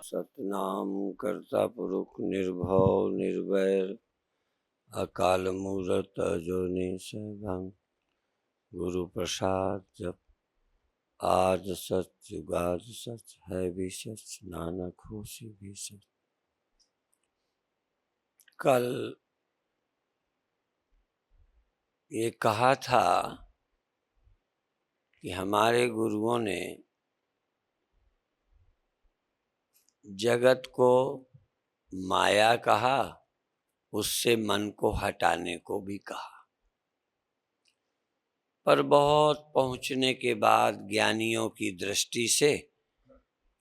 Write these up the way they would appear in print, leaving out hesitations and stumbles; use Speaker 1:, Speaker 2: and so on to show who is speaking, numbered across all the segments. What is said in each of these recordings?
Speaker 1: सतनाम करता पुरुष निर्भव निर्वैर अकाल मूरत अजोनि सैभं गुरु प्रसाद जप आज सच जुगाद सच है भी सच नानक होसी भी सच। कल ये कहा था कि हमारे गुरुओं ने जगत को माया कहा, उससे मन को हटाने को भी कहा, पर बहुत पहुंचने के बाद ज्ञानियों की दृष्टि से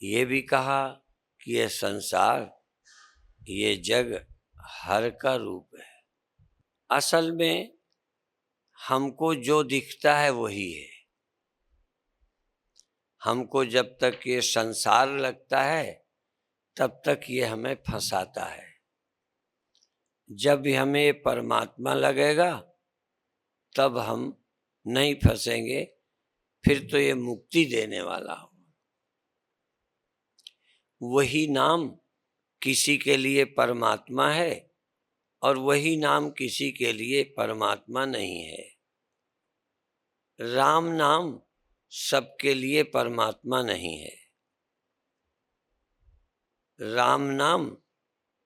Speaker 1: ये भी कहा कि यह संसार, ये जग हर का रूप है। असल में हमको जो दिखता है वही है। हमको जब तक ये संसार लगता है तब तक ये हमें फंसाता है। जब हमें परमात्मा लगेगा तब हम नहीं फंसेंगे, फिर तो ये मुक्ति देने वाला हो। वही नाम किसी के लिए परमात्मा है और वही नाम किसी के लिए परमात्मा नहीं है। राम नाम सबके लिए परमात्मा नहीं है। राम नाम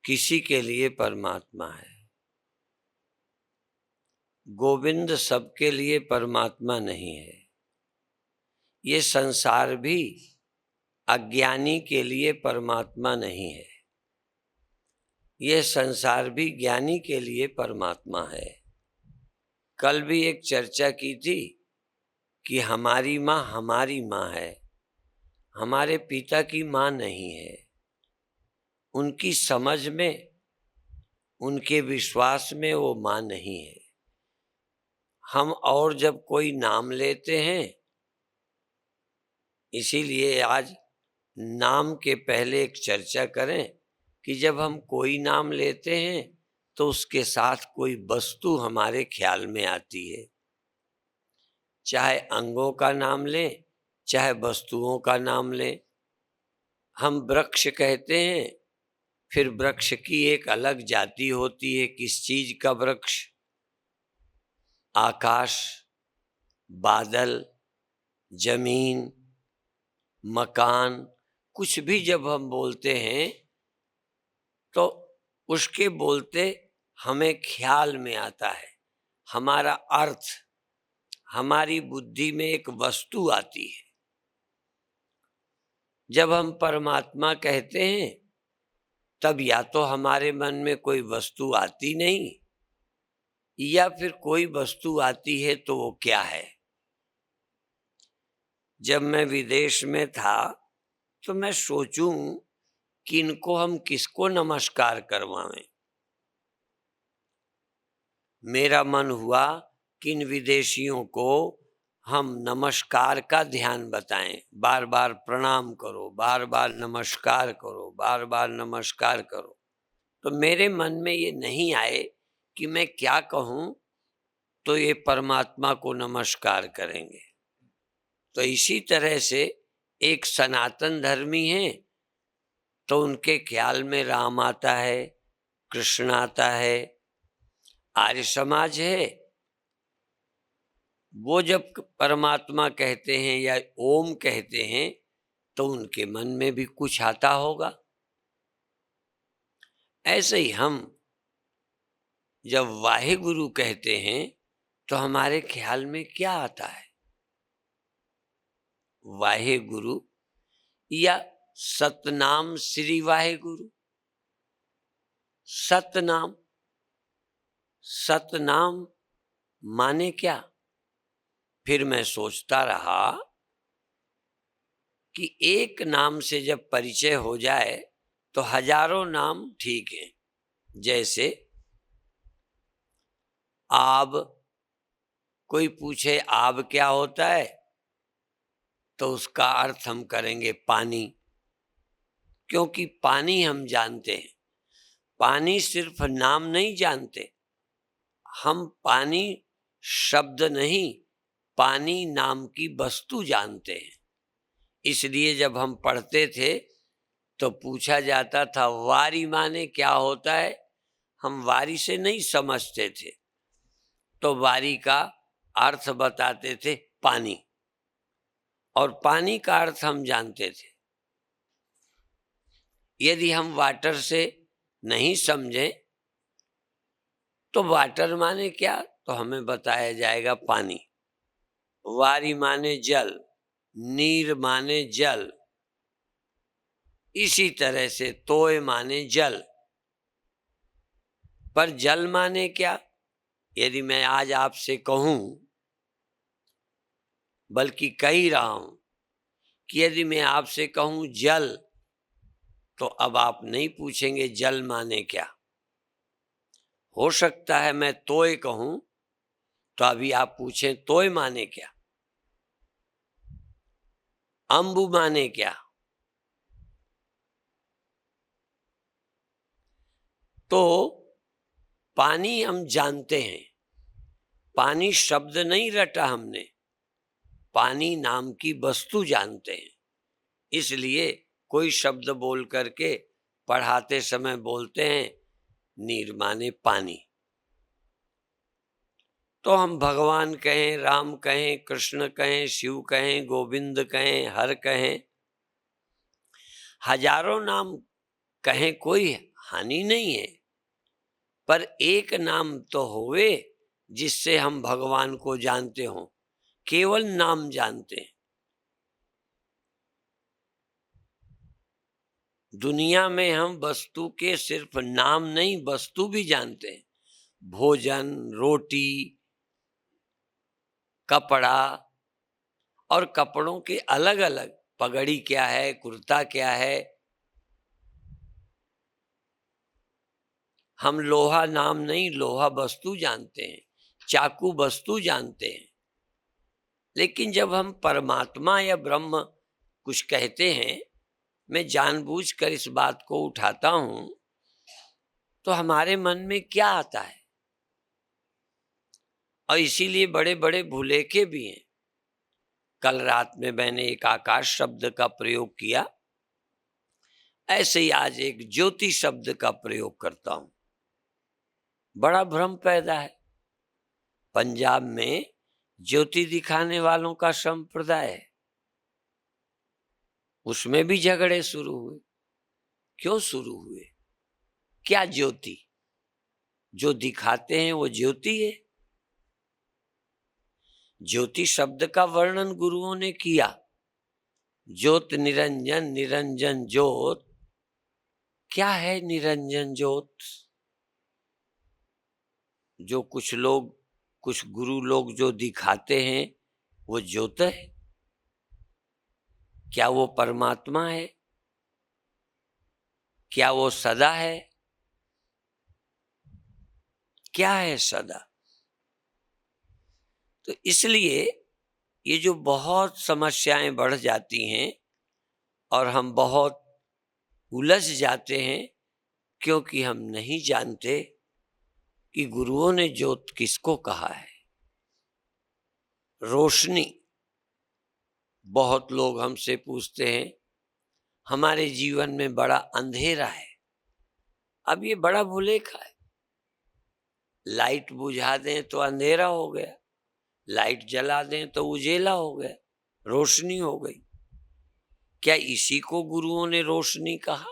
Speaker 1: किसी के लिए परमात्मा है। गोविंद सबके लिए परमात्मा नहीं है। ये संसार भी अज्ञानी के लिए परमात्मा नहीं है। ये संसार भी ज्ञानी के लिए परमात्मा है। कल भी एक चर्चा की थी कि हमारी माँ है, हमारे पिता की माँ नहीं है। उनकी समझ में, उनके विश्वास में वो माँ नहीं है। हम और जब कोई नाम लेते हैं, इसीलिए आज नाम के पहले एक चर्चा करें कि जब हम कोई नाम लेते हैं तो उसके साथ कोई वस्तु हमारे ख्याल में आती है। चाहे अंगों का नाम लें, चाहे वस्तुओं का नाम लें। हम वृक्ष कहते हैं, फिर वृक्ष की एक अलग जाति होती है। किस चीज का वृक्ष? आकाश, बादल, जमीन, मकान, कुछ भी जब हम बोलते हैं तो उसके बोलते हमें ख्याल में आता है, हमारा अर्थ, हमारी बुद्धि में एक वस्तु आती है। जब हम परमात्मा कहते हैं तब या तो हमारे मन में कोई वस्तु आती नहीं, या फिर कोई वस्तु आती है तो वो क्या है? जब मैं विदेश में था तो मैं सोचूं कि इनको हम किसको नमस्कार करवाएं। मेरा मन हुआ कि इन विदेशियों को हम नमस्कार का ध्यान बताएं। बार बार प्रणाम करो, बार बार नमस्कार करो, बार बार नमस्कार करो। तो मेरे मन में ये नहीं आए कि मैं क्या कहूं तो ये परमात्मा को नमस्कार करेंगे। तो इसी तरह से एक सनातन धर्मी है तो उनके ख्याल में राम आता है, कृष्ण आता है। आर्य समाज है, वो जब परमात्मा कहते हैं या ओम कहते हैं तो उनके मन में भी कुछ आता होगा। ऐसे ही हम जब वाहेगुरु कहते हैं तो हमारे ख्याल में क्या आता है? वाहेगुरु या सतनाम श्री वाहेगुरु। सतनाम, सतनाम माने क्या? फिर मैं सोचता रहा कि एक नाम से जब परिचय हो जाए तो हजारों नाम ठीक हैं। जैसे आब, कोई पूछे आब क्या होता है तो उसका अर्थ हम करेंगे पानी, क्योंकि पानी हम जानते हैं। पानी सिर्फ नाम नहीं जानते, हम पानी शब्द नहीं, पानी नाम की वस्तु जानते हैं। इसलिए जब हम पढ़ते थे तो पूछा जाता था वारी माने क्या होता है, हम वारी से नहीं समझते थे, तो वारी का अर्थ बताते थे पानी, और पानी का अर्थ हम जानते थे। यदि हम वाटर से नहीं समझें तो वाटर माने क्या, तो हमें बताया जाएगा पानी। वारी माने जल, नीर माने जल, इसी तरह से तोय माने जल। पर जल माने क्या, यदि मैं आज आपसे कहूं, बल्कि कह ही रहा हूं कि यदि मैं आपसे कहूं जल, तो अब आप नहीं पूछेंगे जल माने क्या। हो सकता है मैं तोय कहूं तो अभी आप पूछें तोय माने क्या, अंबु माने क्या। तो पानी हम जानते हैं, पानी शब्द नहीं रटा हमने, पानी नाम की वस्तु जानते हैं। इसलिए कोई शब्द बोल करके पढ़ाते समय बोलते हैं नीर माने पानी। तो हम भगवान कहें, राम कहें, कृष्ण कहें, शिव कहें, गोविंद कहें, हर कहें, हजारों नाम कहें, कोई हानि नहीं है, पर एक नाम तो होवे जिससे हम भगवान को जानते हों। केवल नाम जानते हैं। दुनिया में हम वस्तु के सिर्फ नाम नहीं, वस्तु भी जानते हैं। भोजन, रोटी, कपड़ा, और कपड़ों के अलग अलग, पगड़ी क्या है, कुर्ता क्या है। हम लोहा नाम नहीं, लोहा वस्तु जानते हैं, चाकू वस्तु जानते हैं। लेकिन जब हम परमात्मा या ब्रह्म कुछ कहते हैं, मैं जानबूझकर इस बात को उठाता हूं, तो हमारे मन में क्या आता है, और इसीलिए बड़े बड़े भुलेखे भी हैं। कल रात में मैंने एक आकाश शब्द का प्रयोग किया, ऐसे ही आज एक ज्योति शब्द का प्रयोग करता हूं। बड़ा भ्रम पैदा है। पंजाब में ज्योति दिखाने वालों का संप्रदाय है, उसमें भी झगड़े शुरू हुए। क्यों शुरू हुए? क्या ज्योति? जो दिखाते हैं वो ज्योति है? ज्योति शब्द का वर्णन गुरुओं ने किया, ज्योत निरंजन, निरंजन ज्योत। क्या है निरंजन ज्योत? जो कुछ लोग, कुछ गुरु लोग जो दिखाते हैं वो ज्योत है? क्या वो परमात्मा है? क्या वो सदा है? क्या है सदा? तो इसलिए ये जो बहुत समस्याएं बढ़ जाती हैं और हम बहुत उलझ जाते हैं, क्योंकि हम नहीं जानते कि गुरुओं ने ज्योत किसको कहा है। रोशनी, बहुत लोग हमसे पूछते हैं हमारे जीवन में बड़ा अंधेरा है। अब ये बड़ा भुलेखा है। लाइट बुझा दें तो अंधेरा हो गया, लाइट जला दें तो उजेला हो गया, रोशनी हो गई। क्या इसी को गुरुओं ने रोशनी कहा?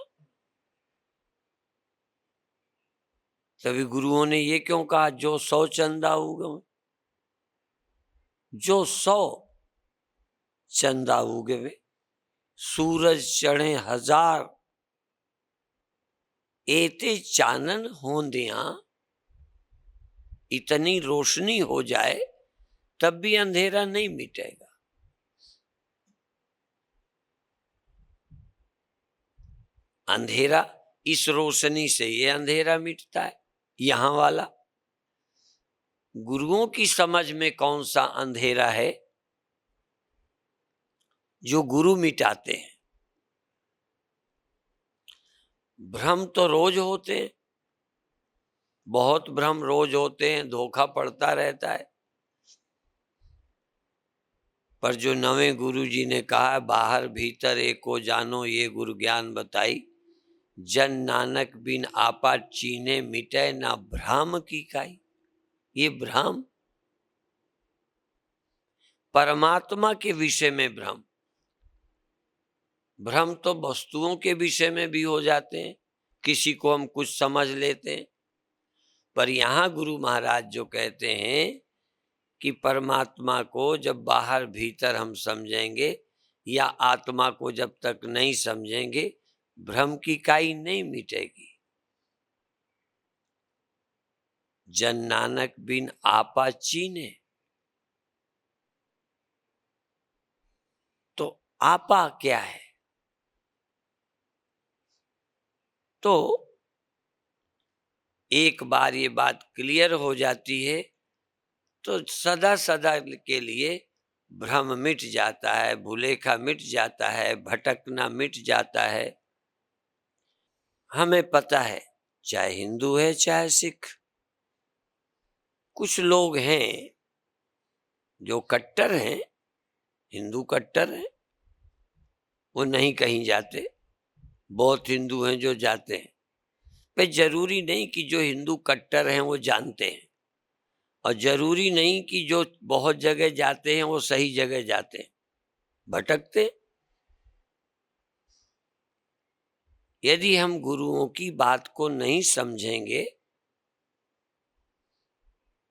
Speaker 1: तभी गुरुओं ने ये क्यों कहा जो 100 चंदा उगवे, जो 100 चंदा उगवे, सूरज चढ़े 1000, एते चानन होंदियां। इतनी रोशनी हो जाए तब भी अंधेरा नहीं मिटेगा। अंधेरा, इस रोशनी से ये अंधेरा मिटता है, यहां वाला। गुरुओं की समझ में कौन सा अंधेरा है जो गुरु मिटाते हैं? भ्रम तो रोज होते हैं, बहुत भ्रम रोज होते हैं, धोखा पड़ता रहता है। पर जो नवे गुरु जी ने कहा बाहर भीतर एको जानो ये गुरु ज्ञान बताई, जन नानक बिन आपा चीने मिटे ना भ्राम की काई। ये भ्राम परमात्मा के विषय में भ्रम, भ्रम तो वस्तुओं के विषय में भी हो जाते हैं, किसी को हम कुछ समझ लेते हैं। पर यहाँ गुरु महाराज जो कहते हैं कि परमात्मा को जब बाहर भीतर हम समझेंगे या आत्मा को जब तक नहीं समझेंगे, भ्रम की काई नहीं मिटेगी। जन नानक बिन आपा चीने, तो आपा क्या है? तो एक बार ये बात क्लियर हो जाती है तो सदा सदा के लिए भ्रम मिट जाता है, भुलेखा मिट जाता है, भटकना मिट जाता है। हमें पता है, चाहे हिंदू है चाहे सिख, कुछ लोग हैं जो कट्टर हैं, हिंदू कट्टर हैं, वो नहीं कहीं जाते। बहुत हिंदू हैं जो जाते हैं। पे जरूरी नहीं कि जो हिंदू कट्टर हैं वो जानते हैं, और जरूरी नहीं कि जो बहुत जगह जाते हैं वो सही जगह जाते हैं, भटकते। यदि हम गुरुओं की बात को नहीं समझेंगे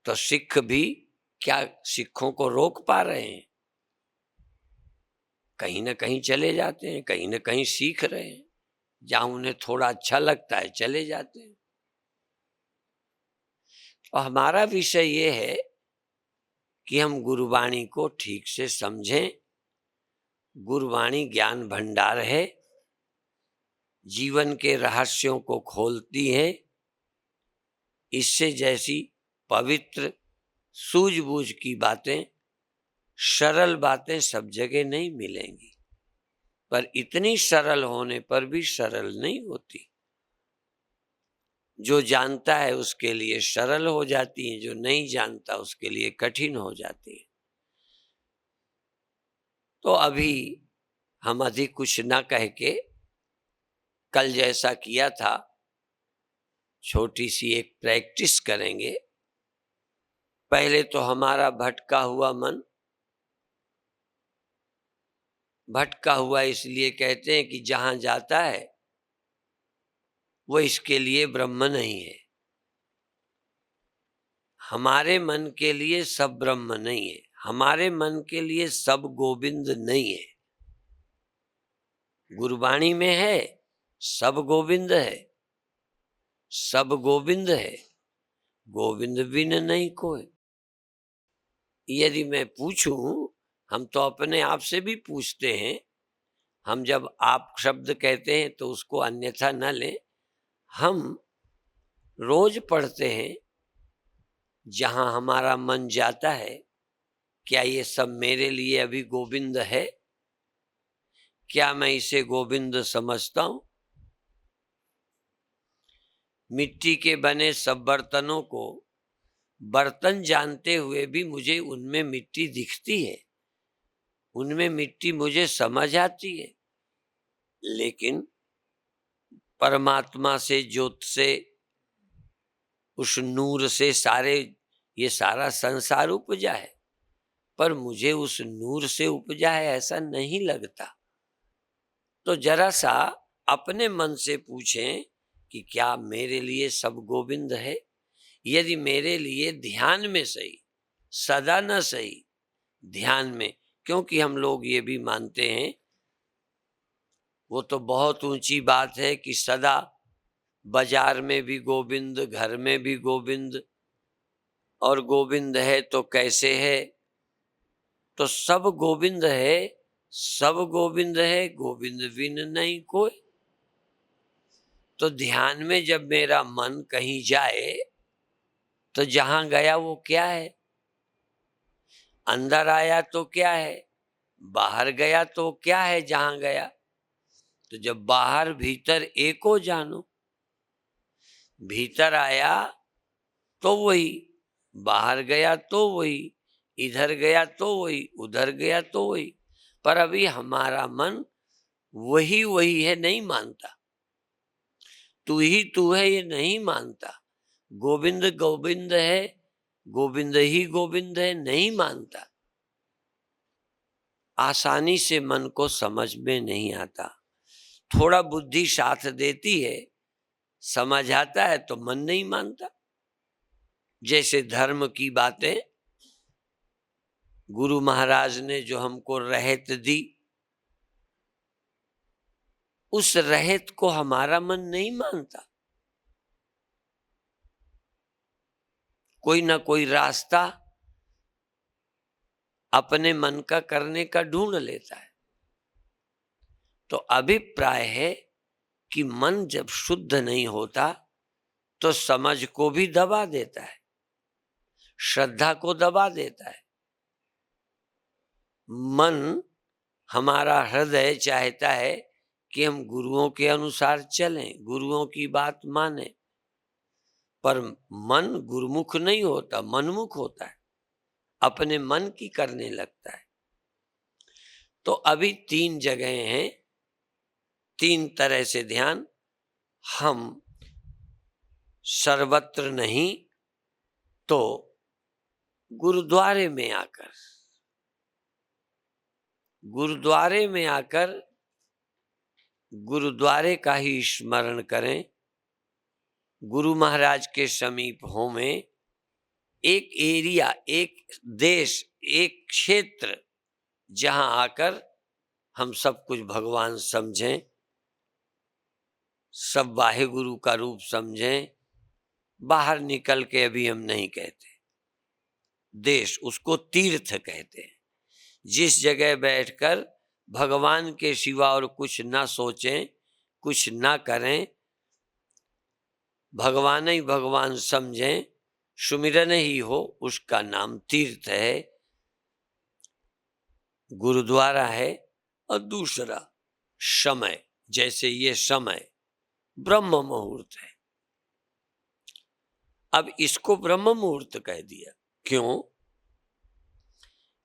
Speaker 1: तो सिख भी क्या सिखों को रोक पा रहे हैं? कहीं ना कहीं चले जाते हैं, कहीं ना कहीं सीख रहे हैं, जहां उन्हें थोड़ा अच्छा लगता है चले जाते हैं। और हमारा विषय ये है कि हम गुरुवाणी को ठीक से समझें। गुरुवाणी ज्ञान भंडार है, जीवन के रहस्यों को खोलती है। इससे जैसी पवित्र सूझबूझ की बातें, सरल बातें सब जगह नहीं मिलेंगी, पर इतनी सरल होने पर भी सरल नहीं होती। जो जानता है उसके लिए सरल हो जाती है, जो नहीं जानता उसके लिए कठिन हो जाती है। तो अभी हम अधिक कुछ ना कह के कल जैसा किया था, छोटी सी एक प्रैक्टिस करेंगे। पहले तो हमारा भटका हुआ मन, भटका हुआ इसलिए कहते हैं कि जहां जाता है वो इसके लिए ब्रह्म नहीं है। हमारे मन के लिए सब ब्रह्म नहीं है, हमारे मन के लिए सब गोविंद नहीं है। गुरबाणी में है सब गोविंद है, सब गोविंद है, गोविंद बिन नहीं कोई। यदि मैं पूछूं, हम तो अपने आप से भी पूछते हैं, हम जब आप शब्द कहते हैं तो उसको अन्यथा न लें। हम रोज पढ़ते हैं, जहां हमारा मन जाता है, क्या ये सब मेरे लिए अभी गोविंद है? क्या मैं इसे गोविंद समझता हूं? मिट्टी के बने सब बर्तनों को बर्तन जानते हुए भी मुझे उनमें मिट्टी दिखती है, उनमें मिट्टी मुझे समझ आती है। लेकिन परमात्मा से, ज्योत से, उस नूर से ये सारा संसार उपजा है, पर मुझे उस नूर से उपजा है ऐसा नहीं लगता। तो जरा सा अपने मन से पूछें कि क्या मेरे लिए सब गोविंद है? यदि मेरे लिए ध्यान में सही, सदा न सही, ध्यान में, क्योंकि हम लोग ये भी मानते हैं, वो तो बहुत ऊंची बात है कि सदा बाजार में भी गोविंद, घर में भी गोविंद, और गोविंद है तो कैसे है? तो सब गोविंद है, सब गोविंद है, गोविंद बिन नहीं कोई। तो ध्यान में जब मेरा मन कहीं जाए तो जहां गया वो क्या है? अंदर आया तो क्या है, बाहर गया तो क्या है जहां गया? तो जब बाहर भीतर एको जानो, भीतर आया तो वही, बाहर गया तो वही, इधर गया तो वही, उधर गया तो वही, पर अभी हमारा मन वही वही है, नहीं मानता। तू ही तू है ये नहीं मानता। गोविंद गोविंद है, गोविंद ही गोविंद है, नहीं मानता। आसानी से मन को समझ में नहीं आता। थोड़ा बुद्धि साथ देती है, समझ आता है तो मन नहीं मानता। जैसे धर्म की बातें गुरु महाराज ने जो हमको रहत दी, उस रहत को हमारा मन नहीं मानता। कोई ना कोई रास्ता अपने मन का करने का ढूंढ लेता है। तो अभिप्राय है कि मन जब शुद्ध नहीं होता तो समझ को भी दबा देता है, श्रद्धा को दबा देता है। मन, हमारा हृदय चाहता है कि हम गुरुओं के अनुसार चलें, गुरुओं की बात मानें, पर मन गुरुमुख नहीं होता, मनमुख होता है, अपने मन की करने लगता है। तो अभी 3 जगह हैं, 3 तरह से ध्यान। हम सर्वत्र नहीं तो गुरुद्वारे में आकर, गुरुद्वारे में आकर गुरुद्वारे का ही स्मरण करें। गुरु महाराज के समीप हो में एक एरिया, एक देश, एक क्षेत्र जहां आकर हम सब कुछ भगवान समझें, सब वाहे गुरु का रूप समझें। बाहर निकल के अभी हम नहीं कहते। देश, उसको तीर्थ कहते हैं। जिस जगह बैठकर भगवान के सिवा और कुछ ना सोचें, कुछ ना करें, भगवान ही भगवान समझें, सुमिरन ही हो, उसका नाम तीर्थ है, गुरुद्वारा है। और दूसरा समय, जैसे ये समय ब्रह्म मुहूर्त है। अब इसको ब्रह्म मुहूर्त कह दिया, क्यों?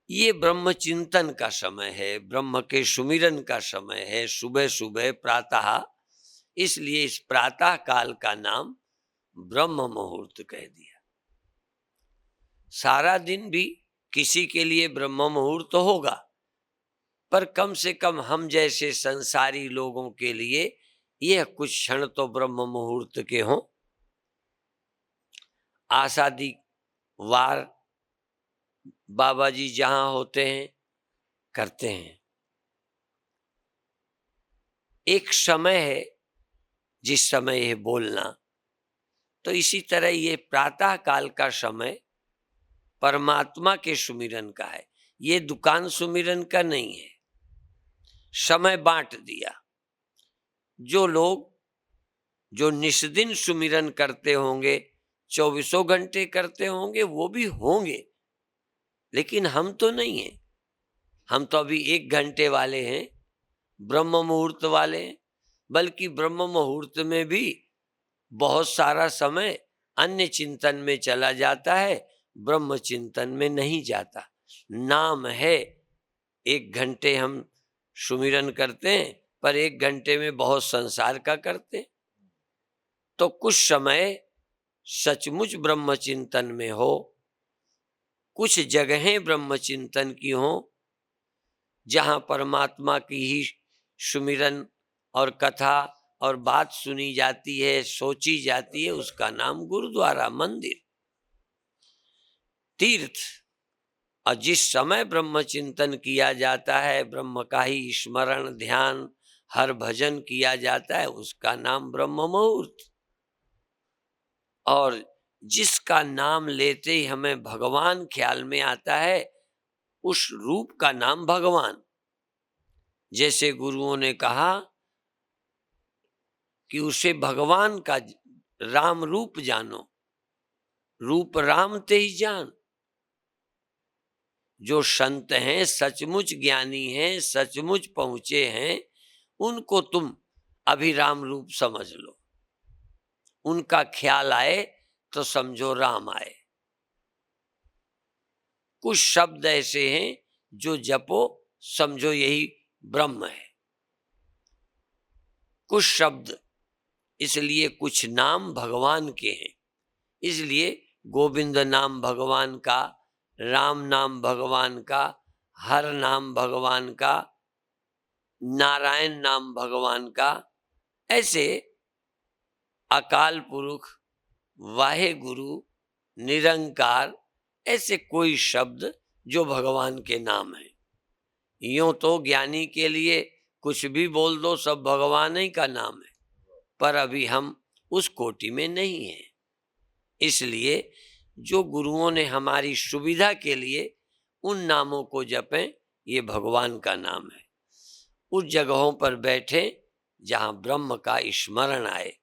Speaker 1: ये ब्रह्म चिंतन का समय है, ब्रह्म के सुमिरन का समय है, सुबह सुबह प्रातः, इसलिए इस प्रातः काल का नाम ब्रह्म मुहूर्त कह दिया। सारा दिन भी किसी के लिए ब्रह्म मुहूर्त होगा, पर कम से कम हम जैसे संसारी लोगों के लिए यह कुछ क्षण तो ब्रह्म मुहूर्त के हों। आषाढ़ी वार बाबा जी जहां होते हैं करते हैं। एक समय है जिस समय यह बोलना, तो इसी तरह ये प्रातः काल का समय परमात्मा के सुमिरन का है, ये दुकान सुमिरन का नहीं है। समय बांट दिया। जो लोग जो निस्दिन सुमिरन करते होंगे, 24 घंटे करते होंगे, वो भी होंगे, लेकिन हम तो नहीं हैं। हम तो अभी 1 घंटे वाले हैं, ब्रह्म मुहूर्त वाले हैं। बल्कि ब्रह्म मुहूर्त में भी बहुत सारा समय अन्य चिंतन में चला जाता है, ब्रह्म चिंतन में नहीं जाता। नाम है 1 घंटे हम सुमिरन करते हैं, पर 1 घंटे में बहुत संसार का करते हैं। तो कुछ समय सचमुच ब्रह्म चिंतन में हो, कुछ जगहें ब्रह्म चिंतन की हो, जहां परमात्मा की ही सुमिरन और कथा और बात सुनी जाती है, सोची जाती है, उसका नाम गुरुद्वारा, मंदिर, तीर्थ। और जिस समय ब्रह्म चिंतन किया जाता है, ब्रह्म का ही स्मरण, ध्यान, हर भजन किया जाता है, उसका नाम ब्रह्म मुहूर्त। और जिसका नाम लेते ही हमें भगवान ख्याल में आता है, उस रूप का नाम भगवान। जैसे गुरुओं ने कहा कि उसे भगवान का राम रूप जानो, रूप राम ते ही जान। जो संत हैं, सचमुच ज्ञानी हैं, सचमुच पहुंचे हैं, उनको तुम अभी राम रूप समझ लो। उनका ख्याल आए तो समझो राम आए। कुछ शब्द ऐसे हैं जो जपो समझो यही ब्रह्म है। कुछ शब्द, इसलिए कुछ नाम भगवान के हैं, इसलिए गोविंद नाम भगवान का, राम नाम भगवान का, हर नाम भगवान का, नारायण नाम भगवान का, ऐसे अकाल पुरुष, वाहे गुरु, निरंकार, ऐसे कोई शब्द जो भगवान के नाम है। यूं तो ज्ञानी के लिए कुछ भी बोल दो सब भगवान ही का नाम है, पर अभी हम उस कोटि में नहीं हैं। इसलिए जो गुरुओं ने हमारी सुविधा के लिए उन नामों को जपें, ये भगवान का नाम है। उस जगहों पर बैठे जहां ब्रह्म का स्मरण आए।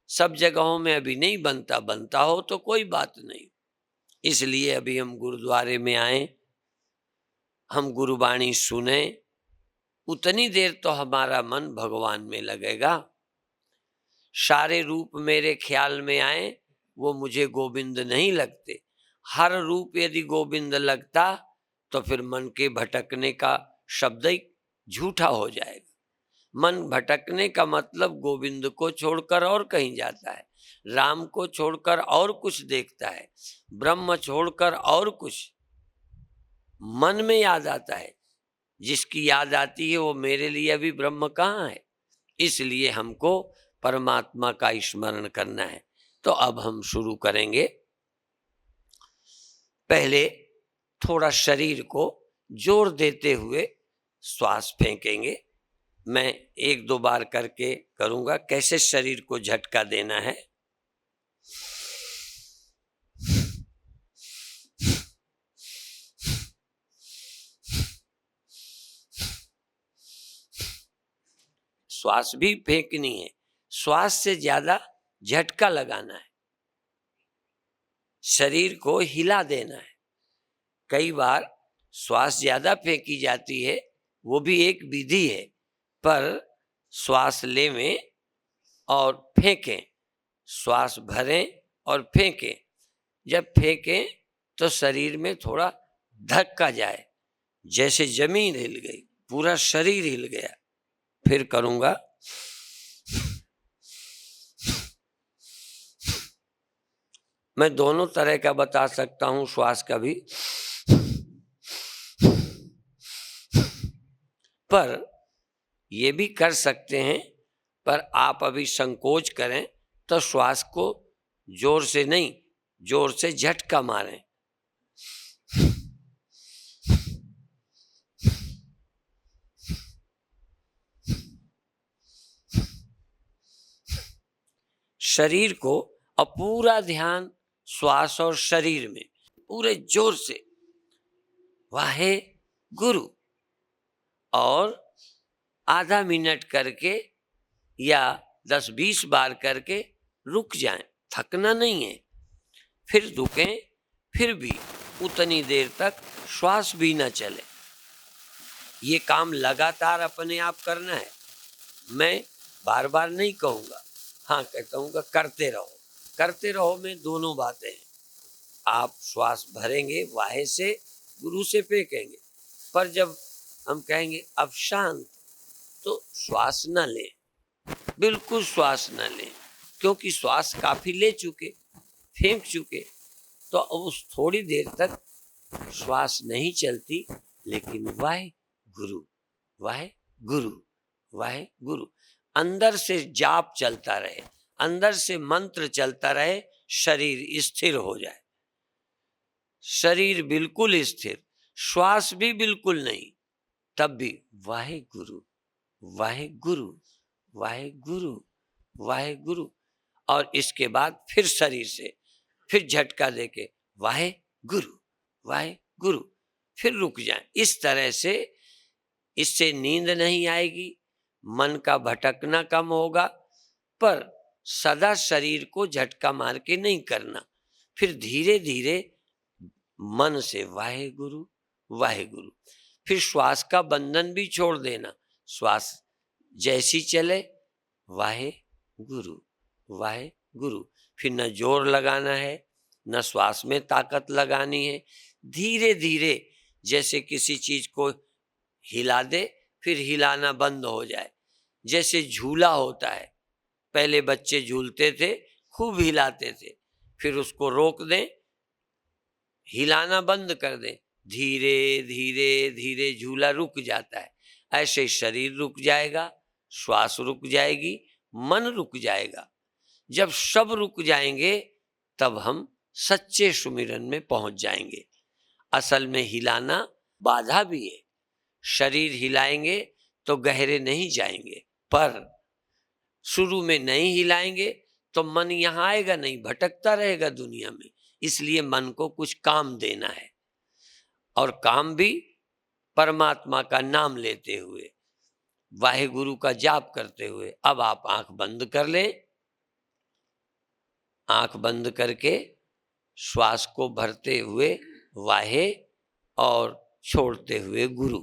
Speaker 1: सब जगहों में अभी नहीं बनता, बनता हो तो कोई बात नहीं। इसलिए अभी हम गुरुद्वारे में आए, हम गुरुवाणी सुने, उतनी देर तो हमारा मन भगवान में लगेगा। सारे रूप मेरे ख्याल में आए, वो मुझे गोविंद नहीं लगते। हर रूप यदि गोविंद लगता तो फिर मन के भटकने का शब्द ही झूठा हो जाएगा। मन भटकने का मतलब गोविंद को छोड़कर और कहीं जाता है, राम को छोड़कर और कुछ देखता है, ब्रह्म छोड़कर और कुछ मन में याद आता है। जिसकी याद आती है वो मेरे लिए अभी ब्रह्म कहाँ है। इसलिए हमको परमात्मा का स्मरण करना है। तो अब हम शुरू करेंगे। पहले थोड़ा शरीर को जोर देते हुए श्वास फेंकेंगे। मैं 1-2 बार करके करूंगा कैसे शरीर को झटका देना है। श्वास भी फेंकनी है, श्वास से ज्यादा झटका लगाना है, शरीर को हिला देना है। कई बार श्वास ज्यादा फेंकी जाती है, वो भी एक विधि है, पर श्वास लेवें और फेंकें, श्वास भरें और फेंकें। जब फेंकें तो शरीर में थोड़ा धक्का जाए, जैसे जमीन हिल गई, पूरा शरीर हिल गया। फिर करूंगा। मैं दोनों तरह का बता सकता हूं, श्वास का भी, पर ये भी कर सकते हैं। पर आप अभी संकोच करें तो श्वास को जोर से नहीं, जोर से झटका मारें। शरीर को अब पूरा ध्यान श्वास और शरीर में पूरे जोर से वाहे गुरु, और आधा मिनट करके या 10-20 बार करके रुक जाएं, थकना नहीं है। फिर रुकें, फिर भी उतनी देर तक श्वास भी न चले। ये काम लगातार अपने आप करना है। मैं बार बार नहीं कहूँगा, हाँ कहता हूँ करते रहो। करते रहो में दोनों बातें हैं। आप श्वास भरेंगे, वाहे से, गुरु से फेंकेंगे, पर जब हम कहेंगे अब शांत, तो श्वास न लें, बिल्कुल श्वास न लें, क्योंकि श्वास काफी ले चुके, फेंक चुके, तो अब उस थोड़ी देर तक श्वास नहीं चलती, लेकिन वाहे गुरु, वाहे गुरु, वाहे गुरु, अंदर से जाप चलता रहे, अंदर से मंत्र चलता रहे, शरीर स्थिर हो जाए। शरीर बिल्कुल स्थिर, श्वास भी बिल्कुल नहीं, तब भी वाहे गुरु, वाहे गुरु, वाहे गुरु, वाहे गुरु। और इसके बाद फिर शरीर से फिर झटका देके वाहे गुरु, वाहे गुरु, फिर रुक जाएं। इस तरह से इससे नींद नहीं आएगी, मन का भटकना कम होगा, पर सदा शरीर को झटका मार के नहीं करना। फिर धीरे धीरे मन से वाहे गुरु, वाहे गुरु। फिर श्वास का बंधन भी छोड़ देना, श्वास जैसी चले वाहे गुरु, वाहे गुरु। फिर न जोर लगाना है, न श्वास में ताकत लगानी है, धीरे धीरे, जैसे किसी चीज को हिला दे फिर हिलाना बंद हो जाए। जैसे झूला होता है, पहले बच्चे झूलते थे, खूब हिलाते थे, फिर उसको रोक दें, हिलाना बंद कर दें, धीरे धीरे धीरे झूला रुक जाता है। ऐसे शरीर रुक जाएगा, श्वास रुक जाएगी, मन रुक जाएगा। जब सब रुक जाएंगे तब हम सच्चे सुमिरन में पहुंच जाएंगे। असल में हिलाना बाधा भी है। शरीर हिलाएंगे तो गहरे नहीं जाएंगे, पर शुरू में नहीं हिलाएंगे तो मन यहां आएगा नहीं, भटकता रहेगा दुनिया में। इसलिए मन को कुछ काम देना है, और काम भी परमात्मा का नाम लेते हुए, वाहेगुरु का जाप करते हुए। अब आप आंख बंद कर लें। आंख बंद करके श्वास को भरते हुए वाहे और छोड़ते हुए गुरु,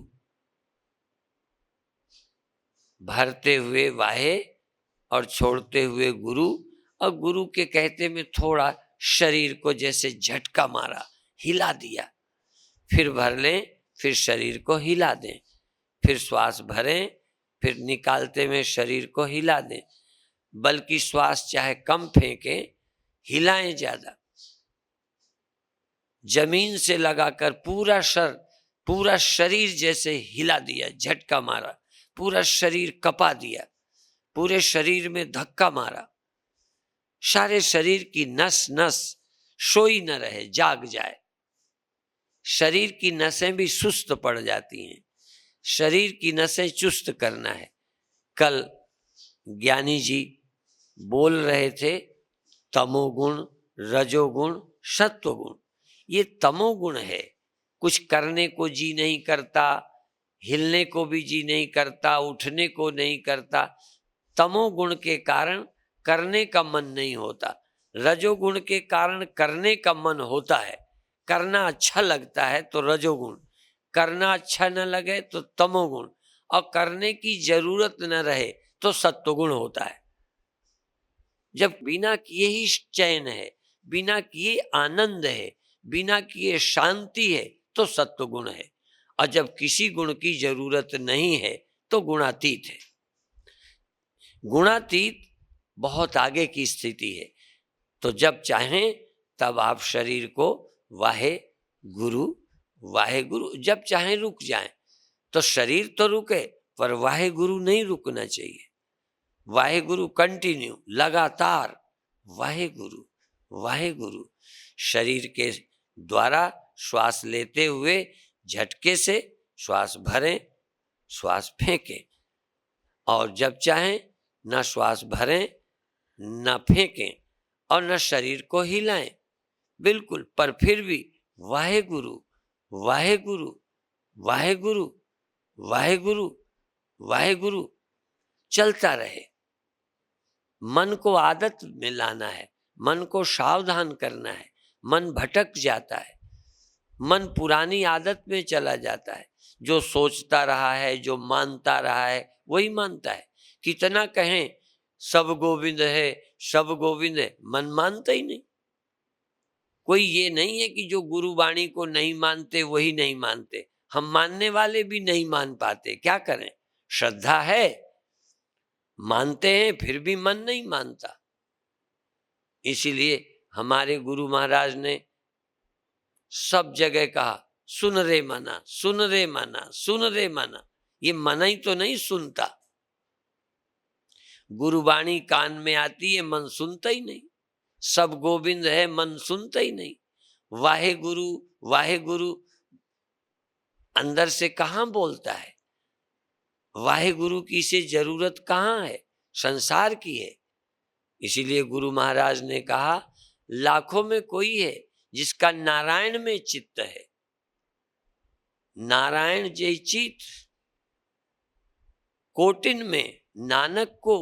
Speaker 1: भरते हुए वाहे और छोड़ते हुए गुरु। और गुरु के कहते में थोड़ा शरीर को जैसे झटका मारा, हिला दिया, फिर भर लें, फिर शरीर को हिला दें, फिर श्वास भरें, फिर निकालते में शरीर को हिला दें। बल्कि श्वास चाहे कम फेंकें, हिलाएं ज्यादा। जमीन से लगाकर पूरा शरीर जैसे हिला दिया, झटका मारा, पूरा शरीर कपा दिया, पूरे शरीर में धक्का मारा। सारे शरीर की नस नस सोई न रहे, जाग जाए। शरीर की नसें भी सुस्त पड़ जाती हैं, शरीर की नसें चुस्त करना है। कल ज्ञानी जी बोल रहे थे तमोगुण, रजोगुण, सत्वगुण। ये तमोगुण है, कुछ करने को जी नहीं करता, हिलने को भी जी नहीं करता, उठने को नहीं करता। तमोगुण के कारण करने का मन नहीं होता, रजोगुण के कारण करने का मन होता है, करना अच्छा लगता है तो रजोगुण, करना अच्छा न लगे तो तमोगुण, और करने की जरूरत न रहे तो सत्वगुण होता है। जब बिना किए ही चैन है, बिना किए आनंद है, बिना किए शांति है तो सत्वगुण है। और जब किसी गुण की जरूरत नहीं है तो गुणातीत है। गुणातीत बहुत आगे की स्थिति है। तो जब चाहें तब आप शरीर को वाहे गुरु, वाहे गुरु, जब चाहें रुक जाएं। तो शरीर तो रुके पर वाहे गुरु नहीं रुकना चाहिए। वाहे गुरु कंटिन्यू, लगातार वाहे गुरु, वाहे गुरु। शरीर के द्वारा श्वास लेते हुए झटके से श्वास भरें, श्वास फेंकें, और जब चाहें न श्वास भरें न फेंकें और न शरीर को हिलाएं बिल्कुल, पर फिर भी वाहे गुरु, वाहे गुरु, वाहे गुरु, वाहे गुरु, वाहे गुरु चलता रहे। मन को आदत में लाना है, मन को सावधान करना है। मन भटक जाता है, मन पुरानी आदत में चला जाता है। जो सोचता रहा है, जो मानता रहा है, वही मानता है। कितना कहें सब गोविंद है, सब गोविंद है, मन मानता ही नहीं। कोई ये नहीं है कि जो गुरु वाणी को नहीं मानते वही नहीं मानते, हम मानने वाले भी नहीं मान पाते। क्या करें, श्रद्धा है, मानते हैं, फिर भी मन नहीं मानता। इसीलिए हमारे गुरु महाराज ने सब जगह कहा सुन रे मना, सुन रे मना, सुन रे मना। ये मना ही तो नहीं सुनता। गुरुवाणी कान में आती है, मन सुनता ही नहीं। सब गोविंद है, मन सुनता ही नहीं। वाहे गुरु, वाहे गुरु अंदर से कहां बोलता है। वाहे गुरु की से जरूरत कहां है, संसार की है। इसीलिए गुरु महाराज ने कहा लाखों में कोई है जिसका नारायण में चित्त है। नारायण जय चित कोटिन में, नानक को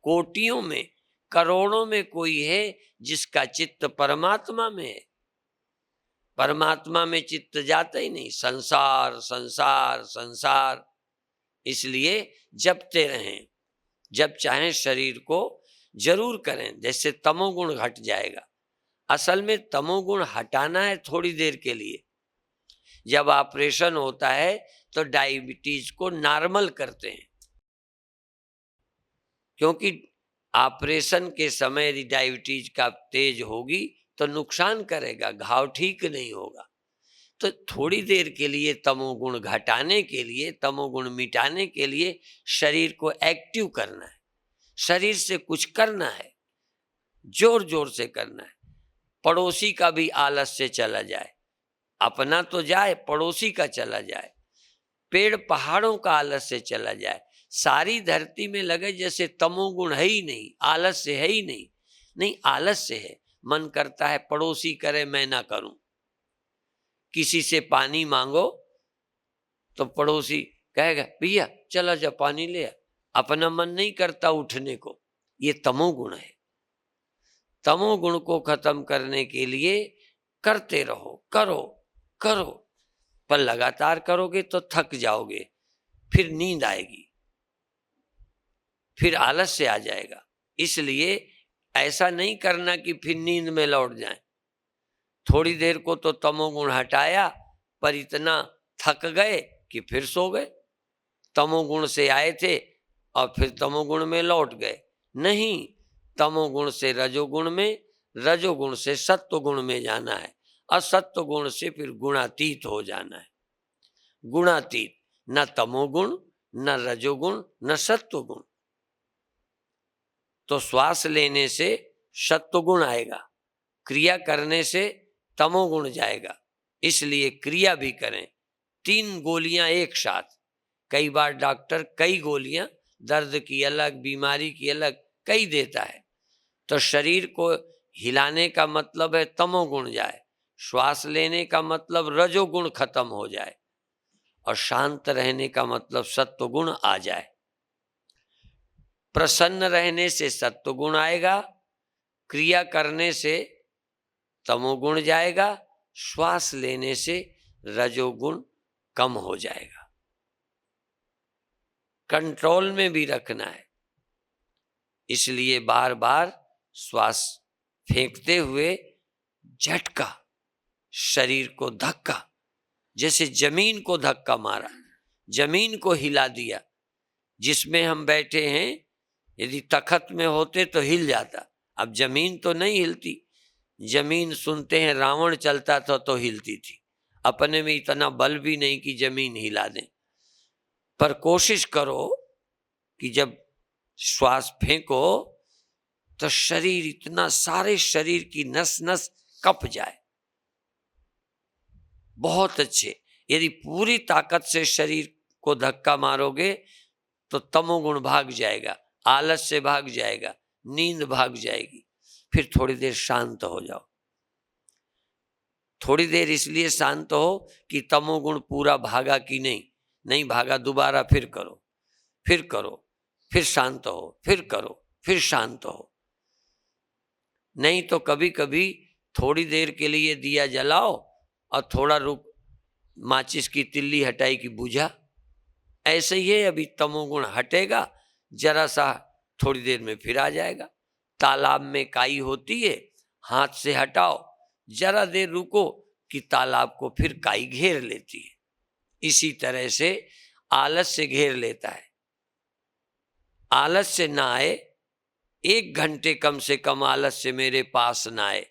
Speaker 1: कोटियों में, करोड़ों में कोई है जिसका चित्त परमात्मा में है। परमात्मा में चित्त जाता ही नहीं, संसार संसार संसार। इसलिए जपते रहें, जब चाहें शरीर को जरूर करें, जैसे तमोगुण घट जाएगा। असल में तमोगुण हटाना है थोड़ी देर के लिए। जब ऑपरेशन होता है तो डायबिटीज को नॉर्मल करते हैं, क्योंकि ऑपरेशन के समय यदि डायबिटीज का तेज होगी तो नुकसान करेगा, घाव ठीक नहीं होगा। तो थोड़ी देर के लिए तमोगुण घटाने के लिए, तमोगुण मिटाने के लिए शरीर को एक्टिव करना है, शरीर से कुछ करना है, जोर जोर से करना है। पड़ोसी का भी आलस्य चला जाए, अपना तो जाए, पड़ोसी का चला जाए, पेड़ पहाड़ों का आलस्य चला जाए, सारी धरती में लगे जैसे तमोगुण है ही नहीं, आलस्य है ही नहीं। नहीं, आलस्य है, मन करता है पड़ोसी करे मैं ना करूं। किसी से पानी मांगो तो पड़ोसी कहेगा भैया चला जा पानी ले आ, अपना मन नहीं करता उठने को। ये तमोगुण है। तमोगुण को खत्म करने के लिए करते रहो, करो करो, पर लगातार करोगे तो थक जाओगे, फिर नींद आएगी, फिर आलस्य आ जाएगा। इसलिए ऐसा नहीं करना कि फिर नींद में लौट जाए। थोड़ी देर को तो तमोगुण हटाया, पर इतना थक गए कि फिर सो गए। तमोगुण से आए थे और फिर तमोगुण में लौट गए। नहीं, तमोगुण से रजोगुण में, रजोगुण से सत्वगुण में जाना है, असत्व गुण से फिर गुणातीत हो जाना है। गुणातीत, न तमोगुण, न रजोगुण, न सत्वगुण। तो श्वास लेने से सत्वगुण आएगा, क्रिया करने से तमोगुण जाएगा। इसलिए क्रिया भी करें। 3 गोलियां एक साथ। कई बार डॉक्टर कई गोलियां, दर्द की अलग, बीमारी की अलग, कई देता है। तो शरीर को हिलाने का मतलब है तमोगुण जाए, श्वास लेने का मतलब रजोगुण खत्म हो जाए, और शांत रहने का मतलब सत्वगुण आ जाए। प्रसन्न रहने से सत्वगुण आएगा, क्रिया करने से तमोगुण जाएगा, श्वास लेने से रजोगुण कम हो जाएगा। कंट्रोल में भी रखना है। इसलिए बार बार श्वास फेंकते हुए झटका, शरीर को धक्का, जैसे जमीन को धक्का मारा, जमीन को हिला दिया। जिसमें हम बैठे हैं, यदि तखत में होते तो हिल जाता, अब जमीन तो नहीं हिलती। जमीन सुनते हैं रावण चलता था तो हिलती थी, अपने में इतना बल भी नहीं कि जमीन हिला दें। पर कोशिश करो कि जब श्वास फेंको तो शरीर, इतना सारे शरीर की नस नस कप जाए। बहुत अच्छे। यदि पूरी ताकत से शरीर को धक्का मारोगे तो तमोगुण भाग जाएगा, आलस्य भाग जाएगा, नींद भाग जाएगी। फिर थोड़ी देर शांत हो जाओ। थोड़ी देर इसलिए शांत हो कि तमोगुण पूरा भागा कि नहीं, नहीं भागा, दोबारा फिर करो, फिर करो, फिर शांत हो, फिर करो, फिर शांत हो। नहीं तो कभी कभी थोड़ी देर के लिए दिया जलाओ और थोड़ा रुक, माचिस की तिल्ली हटाई कि बुझा। ऐसे ही है, अभी तमोगुण हटेगा, जरा सा थोड़ी देर में फिर आ जाएगा। तालाब में काई होती है, हाथ से हटाओ, जरा देर रुको कि तालाब को फिर काई घेर लेती है। इसी तरह से आलस्य घेर लेता है। आलस्य ना आए, 1 घंटे कम से कम आलस्य मेरे पास ना आए।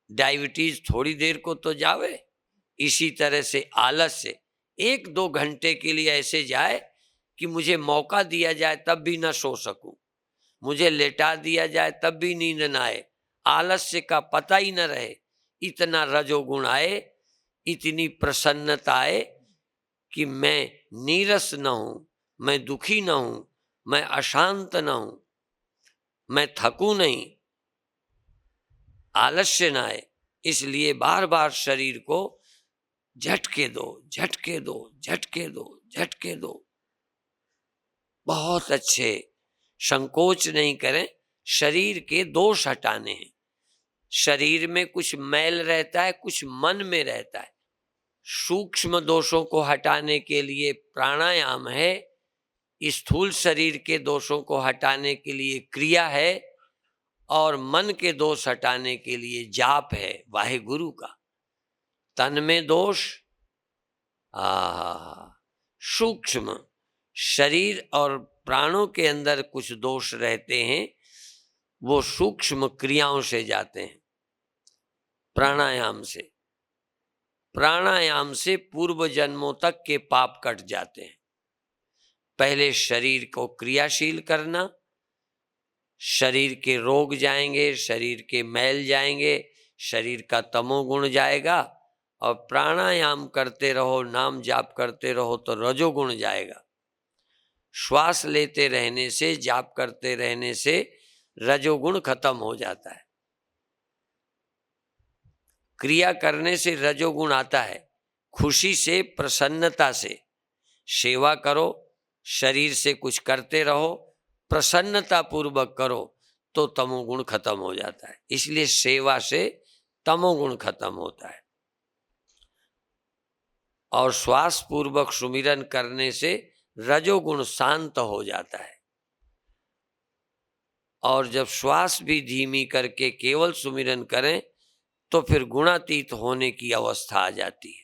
Speaker 1: डायबिटीज थोड़ी देर को तो जावे, इसी तरह से आलस्य 1-2 घंटे के लिए ऐसे जाए कि मुझे मौका दिया जाए तब भी ना सो सकूं, मुझे लेटा दिया जाए तब भी नींद ना आए, आलस्य का पता ही न रहे। इतना रजोगुण आए, इतनी प्रसन्नता आए कि मैं नीरस न हूं, मैं दुखी न हूं, मैं अशांत न हूं, मैं थकूं नहीं, आलस्य न आए। इसलिए बार बार शरीर को झटके दो, झटके दो, झटके दो, झटके दो। बहुत अच्छे। संकोच नहीं करें। शरीर के दोष हटाने हैं। शरीर में कुछ मैल रहता है, कुछ मन में रहता है। सूक्ष्म दोषों को हटाने के लिए प्राणायाम है, स्थूल शरीर के दोषों को हटाने के लिए क्रिया है, और मन के दोष हटाने के लिए जाप है वाहेगुरु का। तन में दोष, सूक्ष्म शरीर और प्राणों के अंदर कुछ दोष रहते हैं, वो सूक्ष्म क्रियाओं से जाते हैं, प्राणायाम से। प्राणायाम से पूर्व जन्मों तक के पाप कट जाते हैं। पहले शरीर को क्रियाशील करना, शरीर के रोग जाएंगे, शरीर के मैल जाएंगे, शरीर का तमोगुण जाएगा, और प्राणायाम करते रहो, नाम जाप करते रहो तो रजोगुण जाएगा। श्वास लेते रहने से, जाप करते रहने से रजोगुण खत्म हो जाता है। क्रिया करने से रजोगुण आता है। खुशी से, प्रसन्नता से सेवा करो, शरीर से कुछ करते रहो, प्रसन्नता पूर्वक करो तो तमोगुण खत्म हो जाता है। इसलिए सेवा से तमोगुण खत्म होता है। और श्वास पूर्वक सुमिरन करने से रजोगुण शांत हो जाता है। और जब श्वास भी धीमी करके केवल सुमिरन करें तो फिर गुणातीत होने की अवस्था आ जाती है।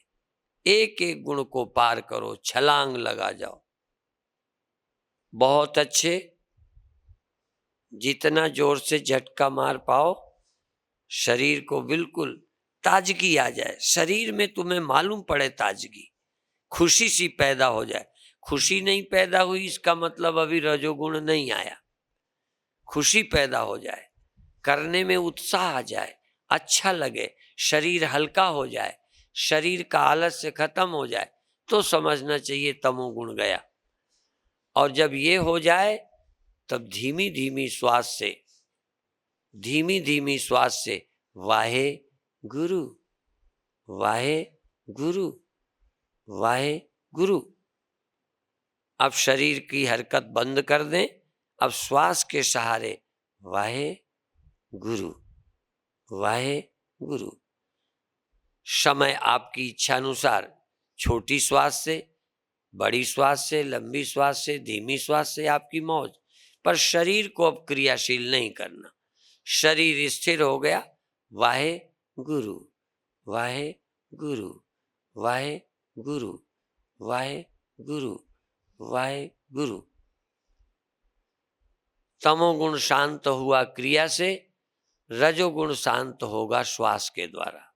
Speaker 1: एक एक गुण को पार करो, छलांग लगा जाओ। बहुत अच्छे, जितना जोर से झटका मार पाओ, शरीर को बिल्कुल ताजगी आ जाए, शरीर में तुम्हें मालूम पड़े ताजगी, खुशी सी पैदा हो जाए। खुशी नहीं पैदा हुई इसका मतलब अभी रजोगुण नहीं आया। खुशी पैदा हो जाए, करने में उत्साह आ जाए, अच्छा लगे, शरीर हल्का हो जाए, शरीर का आलस्य खत्म हो जाए, तो समझना चाहिए तमोगुण गया। और जब ये हो जाए तब धीमी धीमी श्वास से वाहे गुरु, वाहे गुरु, वाहे गुरु। अब शरीर की हरकत बंद कर दें, अब श्वास के सहारे वाहे गुरु, वाहे गुरु। समय आपकी इच्छा अनुसार, छोटी श्वास से, बड़ी श्वास से, लंबी श्वास से, धीमी श्वास से, आपकी मौज। पर शरीर को अब क्रियाशील नहीं करना। शरीर स्थिर हो गया, वाहे गुरु, वाहे गुरु, वाहे गुरु, वाहे गुरु, वाहे गुरु। तमोगुण शांत हुआ क्रिया से, रजोगुण शांत होगा श्वास के द्वारा।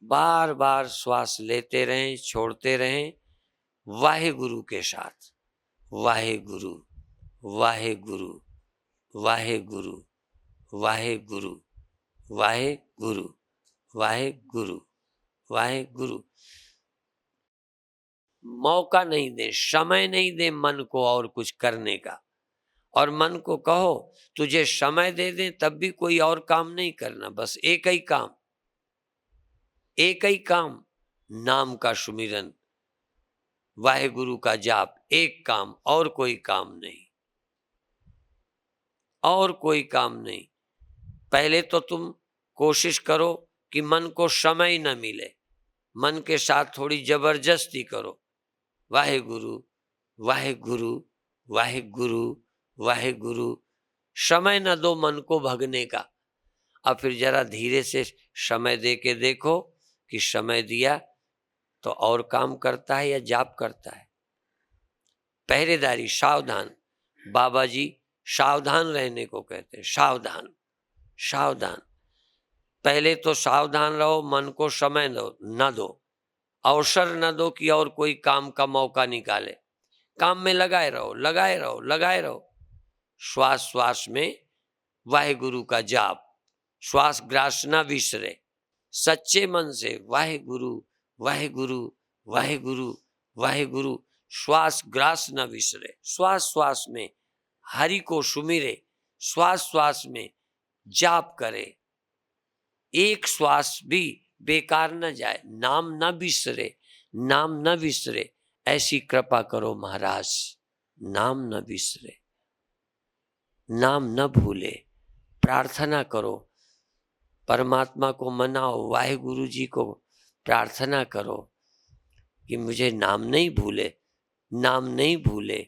Speaker 1: बार बार श्वास लेते रहें, छोड़ते रहें, वाहे गुरु के साथ। वाहे गुरु, वाहे गुरु, वाहे गुरु, वाहे गुरु, वाहे गुरु, वाहे गुरु, वाहे गुरु। मौका नहीं दे, समय नहीं दे मन को और कुछ करने का। और मन को कहो तुझे समय दे दें तब भी कोई और काम नहीं करना, बस एक ही काम, एक ही काम, नाम का सुमिरन, वाहेगुरु का जाप, एक काम, और कोई काम नहीं, और कोई काम नहीं। पहले तो तुम कोशिश करो कि मन को समय न मिले, मन के साथ थोड़ी जबरदस्ती करो, वाहेगुरु, वाहेगुरु, वाहेगुरु, वाहेगुरु। समय न दो मन को भगने का। अब फिर जरा धीरे से समय दे के देखो कि समय दिया तो और काम करता है या जाप करता है। पहरेदारी, सावधान। बाबा जी सावधान रहने को कहते हैं, सावधान, सावधान। पहले तो सावधान रहो, मन को समय न दो, अवसर न दो कि और कोई काम का मौका निकाले। काम में लगाए रहो, लगाए रहो, लगाए रहो। श्वास श्वास में वाहेगुरु का जाप, श्वास ग्रास न विसरे, सच्चे मन से वाहेगुरु, वाहेगुरु, वाहेगुरु, वाहेगुरु। श्वास ग्रास न विसरे, श्वास श्वास में हरि को सुमिरे, श्वास श्वास में जाप करे, एक श्वास भी बेकार न जाए, नाम न बिसरे, नाम न बिसरे। ऐसी कृपा करो महाराज, नाम न बिसरे, नाम न भूले। प्रार्थना करो, परमात्मा को मनाओ, वाहेगुरु जी को प्रार्थना करो कि मुझे नाम नहीं भूले, नाम नहीं भूले।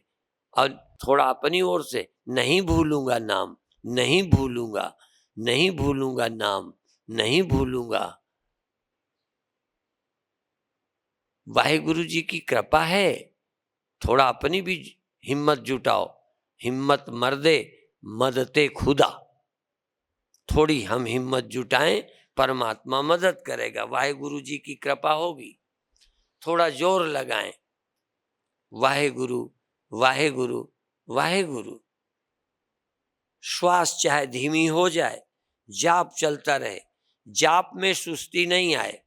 Speaker 1: और थोड़ा अपनी ओर से, नहीं भूलूंगा नाम, नहीं भूलूंगा, नहीं भूलूंगा नाम, नहीं भूलूंगा। वाहेगुरु जी की कृपा है, थोड़ा अपनी भी हिम्मत जुटाओ। हिम्मत मर्दे मदते खुदा। थोड़ी हम हिम्मत जुटाएं, परमात्मा मदद करेगा, वाहेगुरु जी की कृपा होगी। थोड़ा जोर लगाएं, वाहेगुरु वाहेगुरु वाहेगुरु। श्वास चाहे धीमी हो जाए, जाप चलता रहे, जाप में सुस्ती नहीं आए।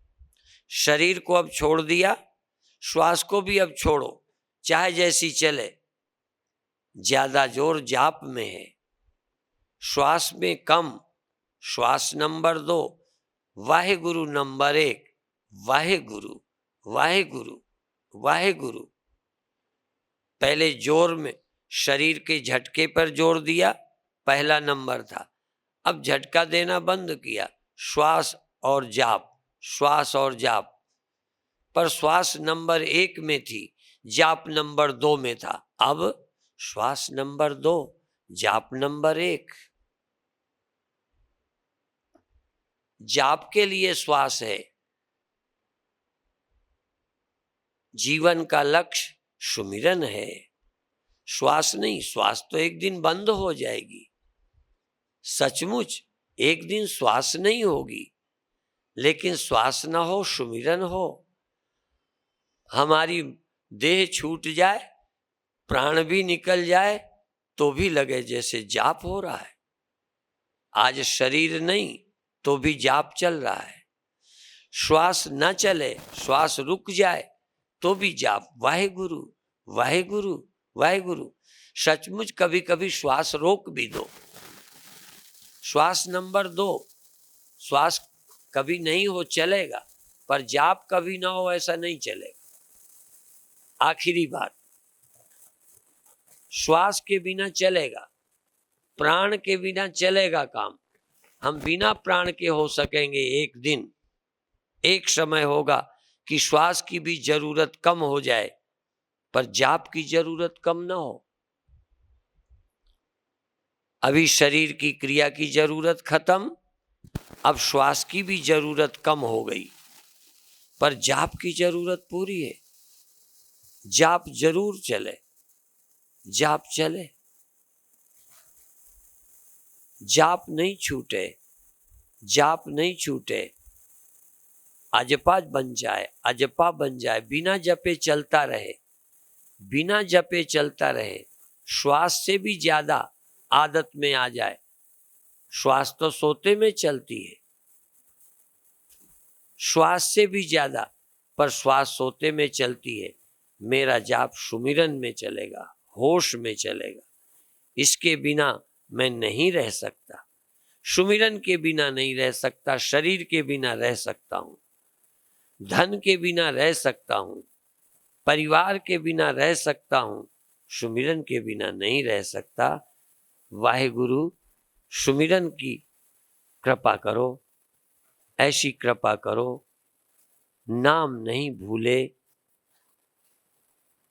Speaker 1: शरीर को अब छोड़ दिया, श्वास को भी अब छोड़ो, चाहे जैसी चले। ज्यादा जोर जाप में है, श्वास में कम। श्वास नंबर 2, वाहेगुरु नंबर 1। वाहेगुरु वाहेगुरु वाहेगुरु। पहले जोर में शरीर के झटके पर जोर दिया, पहला नंबर था। अब झटका देना बंद किया, श्वास और जाप, श्वास और जाप। पर श्वास नंबर 1 में थी, जाप नंबर 2 में था। अब श्वास नंबर 2, जाप नंबर 1। जाप के लिए श्वास है। जीवन का लक्ष्य सुमिरन है, श्वास नहीं। श्वास तो एक दिन बंद हो जाएगी, सचमुच एक दिन श्वास नहीं होगी, लेकिन श्वास ना हो, सुमिरन हो। हमारी देह छूट जाए, प्राण भी निकल जाए, तो भी लगे जैसे जाप हो रहा है। आज शरीर नहीं तो भी जाप चल रहा है। श्वास न चले, श्वास रुक जाए, तो भी जाप, वाहेगुरु वाहेगुरु वाहेगुरु। सचमुच कभी कभी श्वास रोक भी दो। श्वास नंबर 2, श्वास कभी नहीं हो चलेगा, पर जाप कभी ना हो ऐसा नहीं चलेगा। आखिरी बात, श्वास के बिना चलेगा, प्राण के बिना चलेगा काम। हम बिना प्राण के हो सकेंगे एक दिन। एक समय होगा कि श्वास की भी जरूरत कम हो जाए, पर जाप की जरूरत कम ना हो। अभी शरीर की क्रिया की जरूरत खत्म, अब श्वास की भी जरूरत कम हो गई, पर जाप की जरूरत पूरी है। जाप जरूर चले, जाप चले, जाप नहीं छूटे, जाप नहीं छूटे। अजपा बन जाए, अजपा बन जाए, बिना जपे चलता रहे, बिना जपे चलता रहे। श्वास से भी ज्यादा आदत में आ जाए। श्वास तो सोते में चलती है, श्वास से भी ज्यादा, पर श्वास सोते में चलती है। मेरा जाप सुमिरन में चलेगा, होश में चलेगा। इसके बिना मैं नहीं रह सकता, सुमिरन के बिना नहीं रह सकता। शरीर के बिना रह सकता हूं, धन के बिना रह सकता हूं, परिवार के बिना रह सकता हूं, सुमिरन के बिना नहीं रह सकता। वाहेगुरु सुमिरन की कृपा करो, ऐसी कृपा करो, नाम नहीं भूले।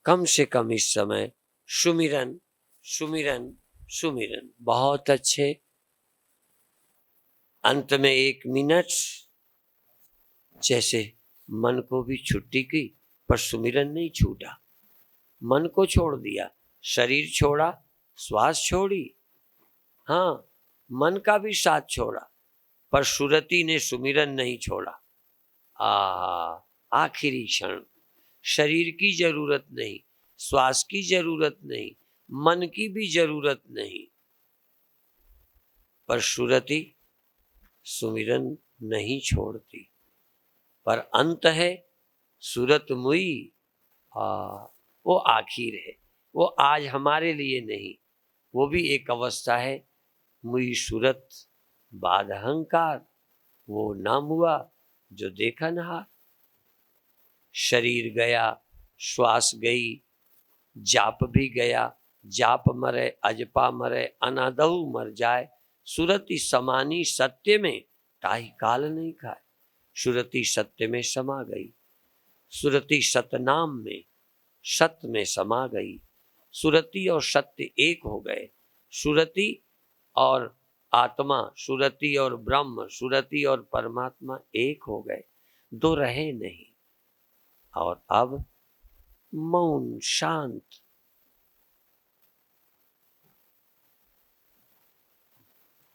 Speaker 1: कम से कम इस समय सुमिरन सुमिरन सुमिरन। बहुत अच्छे। अंत में 1 मिनट जैसे मन को भी छुट्टी की, पर सुमिरन नहीं छूटा। मन को छोड़ दिया, शरीर छोड़ा, श्वास छोड़ी, हाँ मन का भी साथ छोड़ा, पर सुरति ने सुमिरन नहीं छोड़ा। आखिरी क्षण, शरीर की जरूरत नहीं, श्वास की जरूरत नहीं, मन की भी जरूरत नहीं, पर सुरति सुमिरन नहीं छोड़ती। पर अंत है सूरत मुई, वो आखिर है, वो आज हमारे लिए नहीं, वो भी एक अवस्था है। मुई सूरत बाद अहंकार, वो नाम हुआ जो देखा नहार। शरीर गया, श्वास गई, जाप भी गया। जाप मरे, अजपा मरे, अनादहु मर जाए। सुरति समानी सत्य में, ताहि काल नहीं खाए। सुरति सत्य में समा गई, सुरति सतनाम में, सत्य में समा गई। सुरति और सत्य एक हो गए। सुरति और आत्मा सुरति और ब्रह्म, सुरति और परमात्मा एक हो गए, दो रहे नहीं। और अब मौन, शांत।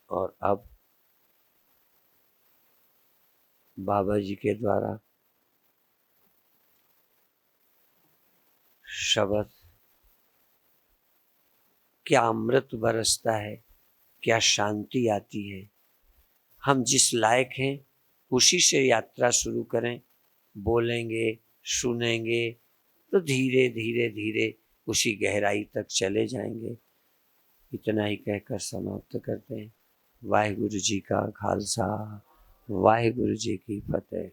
Speaker 1: और अब बाबा जी के द्वारा शब्द, क्या अमृत बरसता है, क्या शांति आती है। हम जिस लायक हैं उसी से यात्रा शुरू करें, बोलेंगे, सुनेंगे तो धीरे धीरे धीरे उसी गहराई तक चले जाएंगे। इतना ही कहकर समाप्त करते हैं। वाहिगुरु जी का खालसा, वाहिगुरु जी की फतेह।